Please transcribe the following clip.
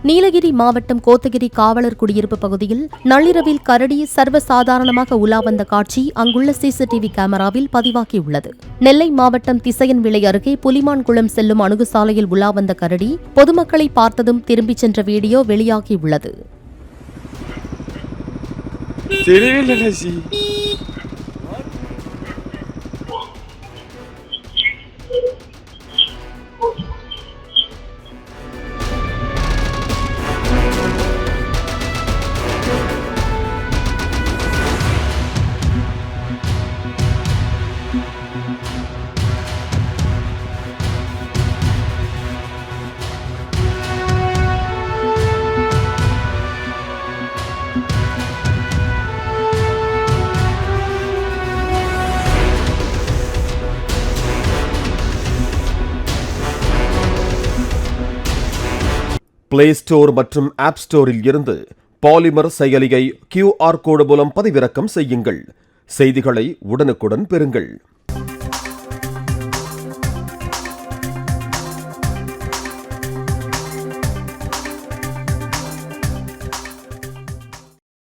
நீலகிரி மாவட்டம் கோத்தகிரி காவலர் குடியிருப்பு பகுதியில் நள்ளிரவில் கரடி சர்வசாதாரணமாக உலா வந்த காட்சி அங்குள்ள சிசிடிவி கேமராவில் பதிவாகியுள்ளது. நெல்லை மாவட்டம் திசையன்விளை அருகே புலிமான்குளம் செல்லும் அணுகுசாலையில் உலா வந்த கரடி பொதுமக்களை பார்த்ததும் திரும்பிச் சென்ற வீடியோ வெளியாகியுள்ளது. பிளே ஸ்டோர் மற்றும் ஆப் ஸ்டோரில் இருந்து பாலிமர் செயலியை QR கோடு மூலம் பதிவிறக்கம் செய்யுங்கள். செய்திகளை உடனுக்குடன் பெறுங்கள்.